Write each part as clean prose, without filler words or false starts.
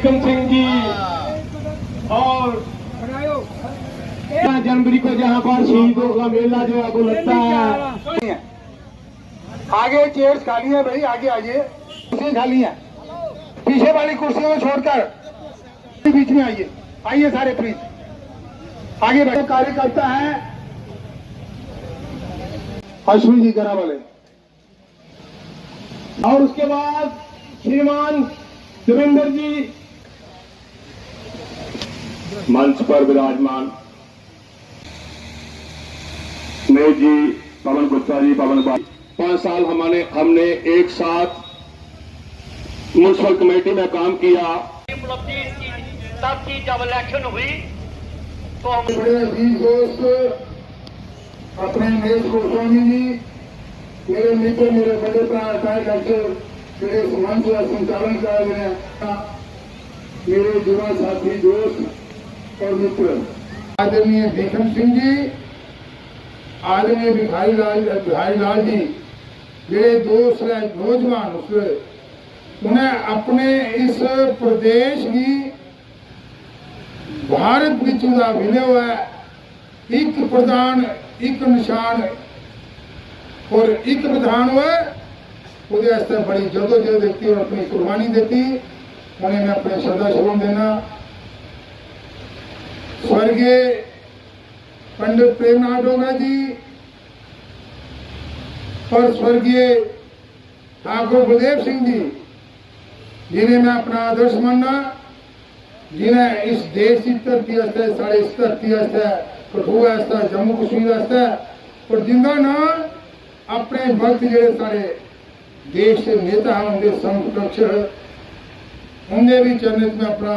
बिक्रम सिंह जी और जनवरी को जहाँ पर शहीदों का मेला जो आपको लगता है। आगे चेयर्स खाली है भाई, आगे आइए, कुर्सी खाली है, पीछे वाली कुर्सियों को छोड़कर बीच में आइए, आइए सारे प्लीज आगे बैठे। कार्यकर्ता है अश्विन जी गरा वाले, और उसके बाद श्रीमान देवेंद्र जी मंच पर विराजमान, स्नेह जी, पवन गुप्ता जी, पवन भाई। 5 साल हमने एक साथ म्युनिसिपल कमेटी में काम किया। उपलब्धि तब की जब इलेक्शन हुई तो हम बड़े अजीज दोस्त अपने नरेश गोस्वामी जी, मेरे मित्र, मेरे बड़े डॉक्टर, मेरे मंच का संचालन कर रहे हैं, मेरे युवा साथी दोस्त और मित्र आदरणीय बिक्रम सिंह जी, आदरणीय बिहारी लाल जी, मेरे दोस्त नौजवान, उन्हें अपने इस प्रदेश की भारत में चुना मिले हुआ एक प्रधान, एक निशान और एक प्रधान हुआ उदय बड़ी जदोजहद देती और अपनी कुर्बानी देती, उन्हें मैं अपने श्रद्धा सुमन देना। स्वर्गीय पंडित प्रेमनाथ डोगरा जी और स्वर्गीय ठाकुर बलदेव सिंह जी, जिन्हें मैं अपना आदर्श मानना, जिन्हें इस देश की धरती वास्ते, साढ़े इस धरती वास्ते, कठुआ वास्ते, जम्मू कश्मीर वास्ते, और जिंदा ना अपने वक्त जेडे सारे देश के नेता हैं उनके समकक्ष, उनके भी चरणों में अपना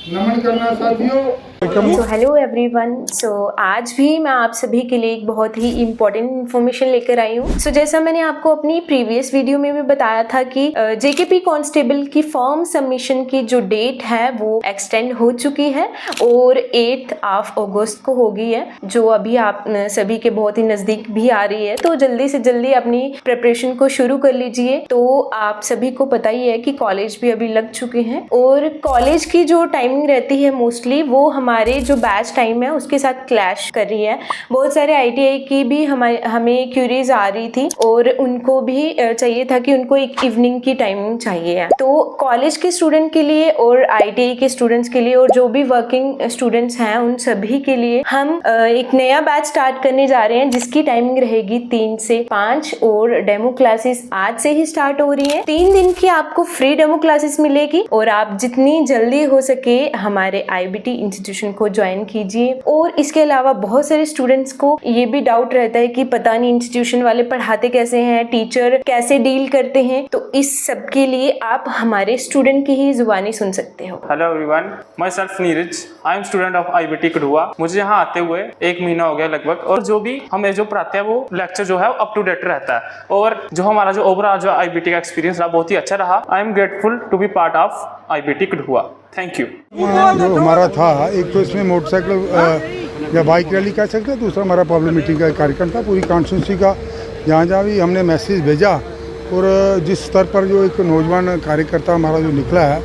नमन करना साथियों। So hello everyone. सो आज भी मैं आप सभी के लिए एक बहुत ही इम्पोर्टेंट इन्फॉर्मेशन लेकर आई हूँ। सो जैसा मैंने आपको अपनी प्रीवियस वीडियो में भी बताया था कि जेकेपी कांस्टेबल की फॉर्म सबमिशन की जो डेट है वो एक्सटेंड हो चुकी है और 8 अगस्त को हो गई है, जो अभी आप सभी के बहुत ही नज़दीक भी आ रही है। तो जल्दी से जल्दी अपनी प्रिपरेशन को शुरू कर लीजिए। तो आप सभी को पता ही है कि कॉलेज भी अभी लग चुके हैं और कॉलेज की जो टाइमिंग रहती है मोस्टली वो हमारे जो बैच टाइम है उसके साथ क्लैश कर रही है। बहुत सारे आईटीआई की भी हमें क्यूरीज आ रही थी और उनको भी चाहिए था कि उनको एक इवनिंग की टाइमिंग चाहिए है। तो कॉलेज के स्टूडेंट के लिए और आईटीआई के स्टूडेंट्स के लिए और जो भी वर्किंग स्टूडेंट्स हैं उन सभी के लिए हम एक नया बैच स्टार्ट करने जा रहे हैं, जिसकी टाइमिंग रहेगी 3 से 5 और डेमो क्लासेस आज से ही स्टार्ट हो रही है। 3 दिन की आपको फ्री डेमो क्लासेस मिलेगी और आप जितनी जल्दी हो सके हमारे आईबीटी इंस्टीट्यूशन को ज्वाइन कीजिए। और इसके अलावा बहुत सारे स्टूडेंट्स को ये भी डाउट रहता है कि पता नहीं इंस्टीट्यूशन वाले पढ़ाते कैसे हैं, टीचर कैसे डील करते हैं, तो इस सब के लिए आप हमारे स्टूडेंट की ही जुबानी सुन सकते हो। Hello everyone, my self Neeraj, I am student of IBT Kathua. मुझे यहाँ आते हुए 1 महीना हो गया लगभग, और जो भी हमें जो पढ़ाते हैं वो लेक्चर जो है अप टू डेट रहता है और जो हमारा जो ओवरऑल जो आईबीटी का एक्सपीरियंस रहा बहुत ही अच्छा रहा। I am grateful to be part of IBT Kathua. Thank you. जो हमारा था, एक तो इसमें मोटरसाइकिल या बाइक रैली कह सकते हैं, दूसरा हमारा प्रॉब्लम मीटिंग का कार्यक्रम था पूरी कॉन्स्टिट्यूंसी का। जहाँ जहाँ भी हमने मैसेज भेजा और जिस स्तर पर जो एक नौजवान कार्यकर्ता हमारा जो निकला है,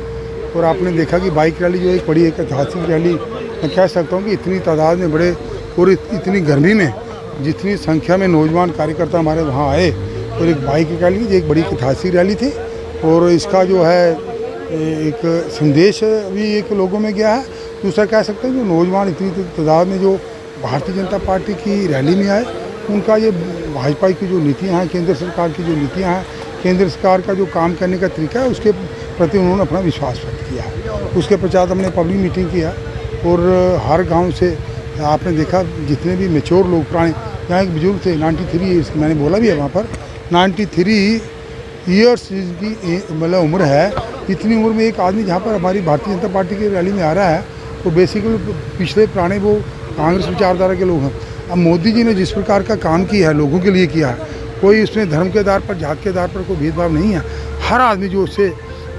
और आपने देखा कि बाइक रैली जो एक बड़ी एक ऐतिहासिक रैली, मैं कह सकता हूँ कि इतनी तादाद में बड़े और इतनी गर्मी में जितनी संख्या में नौजवान कार्यकर्ता हमारे वहाँ आए और एक बाइक रैली एक बड़ी ऐतिहासिक रैली थी। और इसका जो है एक संदेश भी एक लोगों में गया है। दूसरा कह सकते हैं जो नौजवान इतनी तादाद में जो भारतीय जनता पार्टी की रैली में आए, उनका ये भाजपा की जो नीतियां हैं, केंद्र सरकार की जो नीतियां हैं, केंद्र सरकार का जो काम करने का तरीका है, उसके प्रति उन्होंने अपना विश्वास व्यक्त किया है। उसके पश्चात हमने पब्लिक मीटिंग किया और हर गाँव से आपने देखा जितने भी मेच्योर लोग पुराने, यहाँ एक बुजुर्ग थे 93 ईयर्स, मैंने बोला भी है वहाँ पर 93 ईयर्स की मतलब उम्र है। इतनी उम्र में एक आदमी जहाँ पर हमारी भारतीय जनता पार्टी की रैली में आ रहा है, तो बेसिकली पिछले पुराने वो कांग्रेस विचारधारा के लोग हैं। अब मोदी जी ने जिस प्रकार का काम किया है, लोगों के लिए किया है, कोई उसमें धर्म के आधार पर, जात के आधार पर कोई भेदभाव नहीं है। हर आदमी जो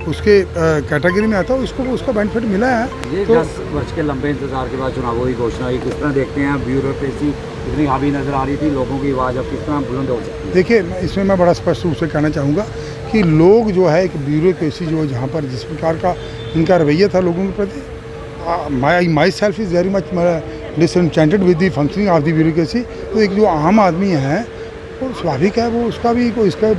उसके कैटेगरी में आता है उसको उसका बेनिफिट मिला है। ये 10 वर्ष के लंबे इंतजार के बाद चुनावों की घोषणा हुई, किस तरह देखते हैं? ब्यूरोक्रेसी इतनी हावी नजर आ रही थी, लोगों की आवाज़ अब किस तरह बुलंद हो सकती है? देखिए, इसमें मैं बड़ा स्पष्ट रूप से कहना चाहूँगा कि लोग जो है एक ब्यूरोक्रेसी जो जहाँ पर जिस प्रकार का इनका रवैया था लोगों के प्रति, myself is very much disenchanted with the functioning of the bureaucracy. तो एक जो आम आदमी है वो स्वाभाविक है, वो उसका भी कोई इसका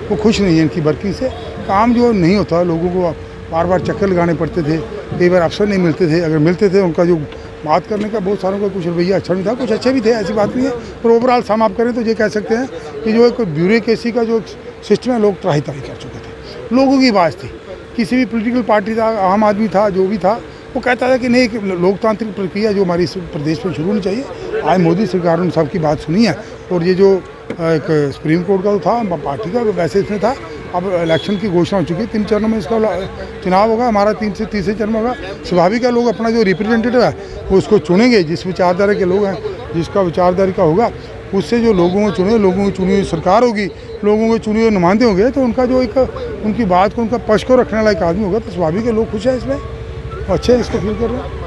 वो खुश नहीं है इनकी वर्किंग से। काम जो नहीं होता, लोगों को बार बार चक्कर लगाने पड़ते थे, कई बार अफसर नहीं मिलते थे, अगर मिलते थे उनका जो बात करने का बहुत सारों का कुछ रवैया अच्छा नहीं था, कुछ अच्छे भी थे, ऐसी बात नहीं है। पर ओवरऑल सम आप करें तो ये कह सकते हैं कि जो एक ब्यूरोक्रेसी का जो सिस्टम है लोग त्राही त्राही कर चुके थे। लोगों की आवाज़ थी, किसी भी पॉलिटिकल पार्टी था, आम आदमी था, जो भी था, वो कहता था कि नहीं, एक लोकतांत्रिक प्रक्रिया जो हमारी इस प्रदेश में शुरू होनी चाहिए। आज मोदी सरकार ने सबकी बात सुनी है और ये जो एक सुप्रीम कोर्ट का तो था पार्टी का, वैसे इसमें था। अब इलेक्शन की घोषणा हो चुकी है, 3 चरणों में इसका चुनाव होगा, हमारा 3 से तीसरे चरण में होगा। स्वाभाविक है लोग अपना जो रिप्रेजेंटेटिव है वो उसको चुनेंगे, जिस विचारधारा के लोग हैं, जिसका विचारधारा का होगा, उससे जो लोगों को चुने, लोगों की चुनी हुई सरकार होगी, लोगों के चुने हुए नुमाइंदे होंगे, तो उनका जो एक उनकी बात को, उनका पक्ष को रखने वाला एक आदमी होगा, तो स्वाभाविक है लोग खुश हैं इसमें, अच्छे इसको फील कर रहे हैं।